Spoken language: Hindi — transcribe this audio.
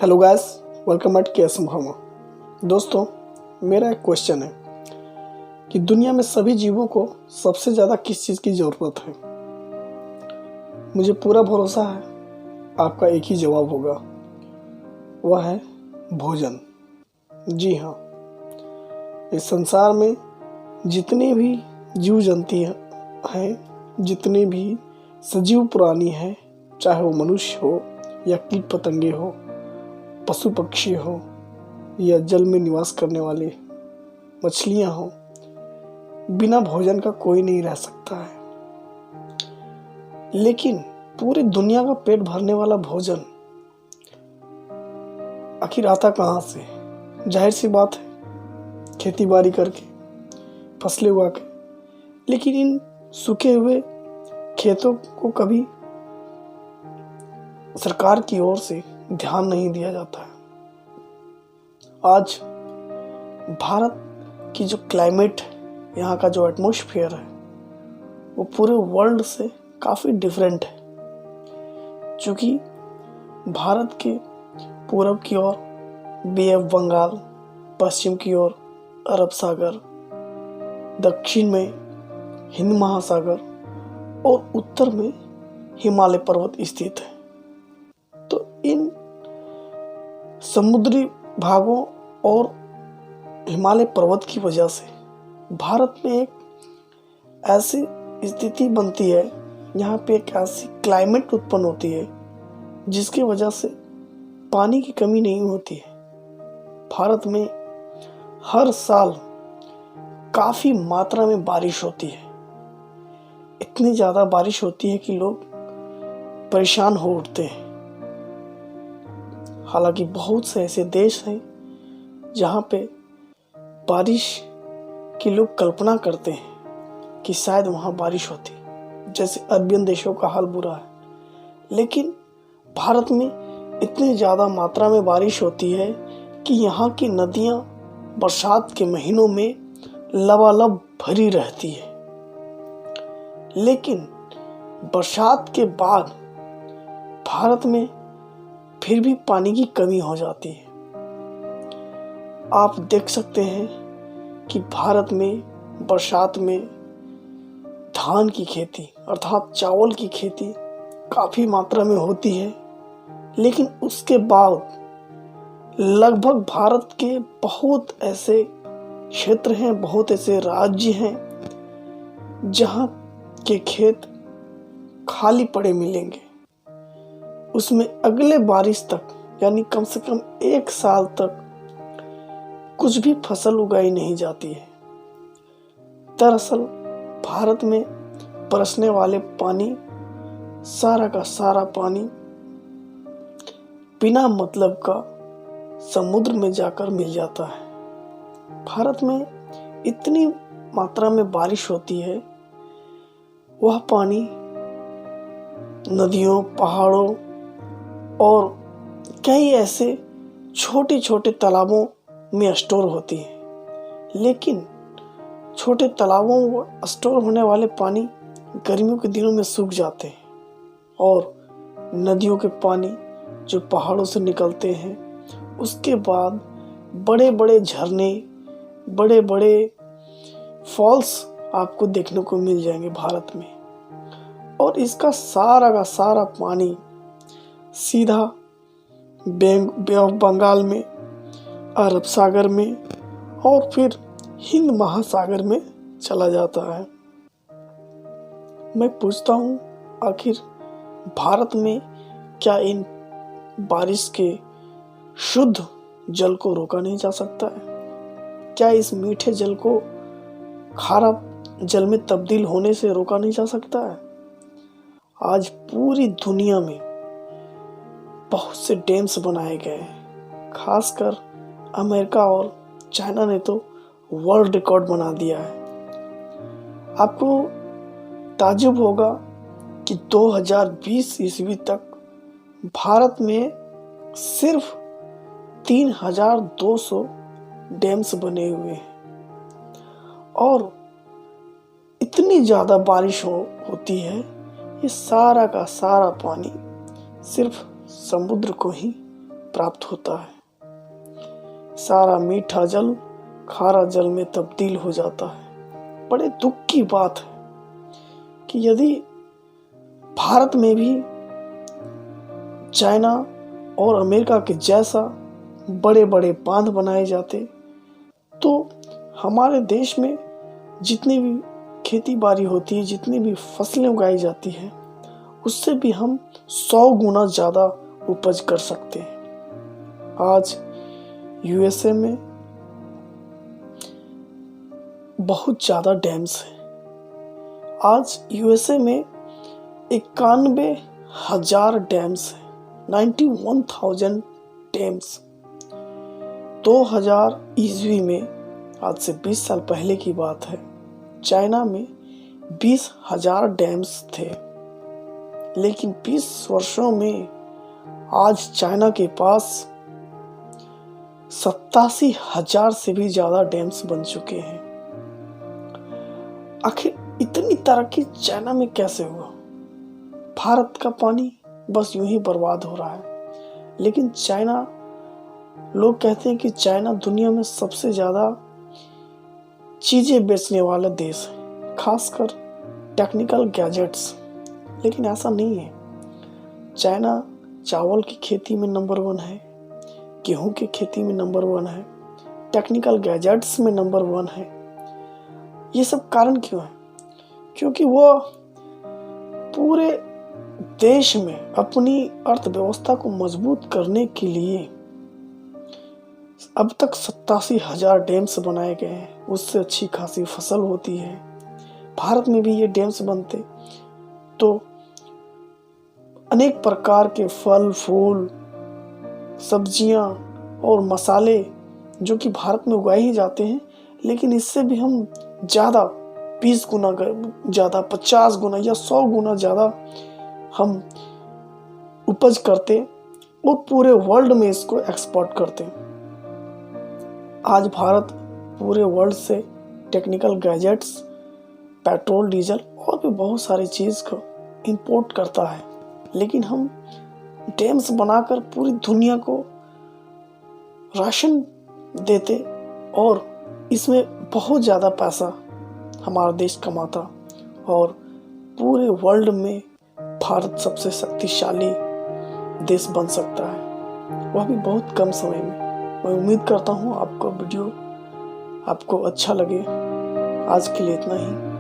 हेलो गाइस, वेलकम एट के एस मोहम्मद। दोस्तों, मेरा एक क्वेश्चन है कि दुनिया में सभी जीवों को सबसे ज़्यादा किस चीज़ की ज़रूरत है। मुझे पूरा भरोसा है आपका एक ही जवाब होगा, वह है भोजन। जी हाँ, इस संसार में जितने भी जीव जंतु हैं, जितने भी सजीव प्राणी हैं, चाहे वो मनुष्य हो या कीट पतंगे हो, पशु पक्षी हो या जल में निवास करने वाले मछलियां हो, बिना भोजन का कोई नहीं रह सकता है। लेकिन पूरी दुनिया का पेट भरने वाला भोजन आखिर आता कहाँ से? जाहिर सी बात है, खेती बाड़ी करके, फसलें उगा के। लेकिन इन सूखे हुए खेतों को कभी सरकार की ओर से ध्यान नहीं दिया जाता है। आज भारत की जो क्लाइमेट, यहाँ का जो एटमॉस्फेयर है, वो पूरे वर्ल्ड से काफ़ी डिफरेंट है। क्योंकि भारत के पूरब की ओर बे ऑफ बंगाल, पश्चिम की ओर अरब सागर, दक्षिण में हिंद महासागर और उत्तर में हिमालय पर्वत स्थित है। तो इन समुद्री भागों और हिमालय पर्वत की वजह से भारत में एक ऐसी स्थिति बनती है, यहाँ पे एक ऐसी क्लाइमेट उत्पन्न होती है जिसकी वजह से पानी की कमी नहीं होती है। भारत में हर साल काफ़ी मात्रा में बारिश होती है। इतनी ज़्यादा बारिश होती है कि लोग परेशान हो उठते हैं। हालांकि बहुत से ऐसे देश हैं जहाँ पे बारिश की लोग कल्पना करते हैं कि शायद वहाँ बारिश होती, जैसे अरबियन देशों का हाल बुरा है। लेकिन भारत में इतनी ज़्यादा मात्रा में बारिश होती है कि यहाँ की नदियाँ बरसात के महीनों में लबालब भरी रहती है। लेकिन बरसात के बाद भारत में फिर भी पानी की कमी हो जाती है। आप देख सकते हैं कि भारत में बरसात में धान की खेती अर्थात चावल की खेती काफ़ी मात्रा में होती है। लेकिन उसके बाद लगभग भारत के बहुत ऐसे क्षेत्र हैं, बहुत ऐसे राज्य हैं जहाँ के खेत खाली पड़े मिलेंगे। उसमें अगले बारिश तक, यानी कम से कम एक साल तक कुछ भी फसल उगाई नहीं जाती है। दरअसल भारत में बरसने वाले पानी, सारा का सारा पानी बिना मतलब का समुद्र में जाकर मिल जाता है। भारत में इतनी मात्रा में बारिश होती है, वह पानी नदियों, पहाड़ों और कई ऐसे छोटे छोटे तालाबों में स्टोर होती है। लेकिन छोटे तालाबों में स्टोर होने वाले पानी गर्मियों के दिनों में सूख जाते हैं और नदियों के पानी जो पहाड़ों से निकलते हैं, उसके बाद बड़े बड़े झरने, बड़े बड़े फॉल्स आपको देखने को मिल जाएंगे भारत में। और इसका सारा का सारा पानी सीधा बे ऑफ बंगाल में, अरब सागर में और फिर हिंद महासागर में चला जाता है। मैं पूछता हूँ, आखिर भारत में क्या इन बारिश के शुद्ध जल को रोका नहीं जा सकता है? क्या इस मीठे जल को खारा जल में तब्दील होने से रोका नहीं जा सकता है? आज पूरी दुनिया में बहुत से डैम्स बनाए गए हैं। खासकर अमेरिका और चाइना ने तो वर्ल्ड रिकॉर्ड बना दिया है। आपको ताज्जुब होगा कि 2020 ईस्वी तक भारत में सिर्फ 3200 डैम्स बने हुए हैं। और इतनी ज़्यादा बारिश होती है, ये सारा का सारा पानी सिर्फ समुद्र को ही प्राप्त होता है। सारा मीठा जल खारा जल में तब्दील हो जाता है। बड़े दुख की बात है कि यदि भारत में भी चाइना और अमेरिका के जैसा बड़े बड़े बांध बनाए जाते तो हमारे देश में जितनी भी खेती बाड़ी होती है, जितनी भी फसलें उगाई जाती हैं, उससे भी हम 100 गुना ज़्यादा उपज कर सकते हैं। आज यूएसए में बहुत ज़्यादा डैम्स हैं। आज यूएसए में 91,000 डैम्स हैं, 91,000 डैम्स। 2000 ईस्वी में, आज से 20 साल पहले की बात है, चाइना में 20,000 डैम्स थे। लेकिन 20 वर्षों में आज चाइना के पास 87,000 से भी ज़्यादा डैम्स बन चुके हैं। आखिर इतनी तरक्की चाइना में कैसे हुआ? भारत का पानी बस यूं ही बर्बाद हो रहा है। लेकिन चाइना, लोग कहते हैं कि चाइना दुनिया में सबसे ज़्यादा चीज़ें बेचने वाला देश है, खासकर टेक्निकल गैजेट्स। लेकिन ऐसा नहीं है। चाइना चावल की खेती में नंबर 1 है, गेहूं की खेती में नंबर 1 है, टेक्निकल गैजेट्स में नंबर 1 है। ये सब कारण क्यों है? क्योंकि वो पूरे देश में अपनी अर्थव्यवस्था को मजबूत करने के लिए अब तक 87,000 डैम्स बनाए गए हैं। उससे अच्छी खासी फसल होती है। भारत में भी ये डैम्स बनते तो अनेक प्रकार के फल, फूल, सब्जियां और मसाले जो कि भारत में उगाए ही जाते हैं, लेकिन इससे भी हम ज़्यादा 20 गुना ज़्यादा, 50 गुना या 100 गुना ज़्यादा हम उपज करते और पूरे वर्ल्ड में इसको एक्सपोर्ट करते। आज भारत पूरे वर्ल्ड से टेक्निकल गैजेट्स, पेट्रोल, डीजल और भी बहुत सारी चीज़ को इंपोर्ट करता है। लेकिन हम डैम्स बनाकर पूरी दुनिया को राशन देते और इसमें बहुत ज़्यादा पैसा हमारा देश कमाता और पूरे वर्ल्ड में भारत सबसे शक्तिशाली देश बन सकता है, वह भी बहुत कम समय में। मैं उम्मीद करता हूँ आपको वीडियो आपको अच्छा लगे। आज के लिए इतना ही।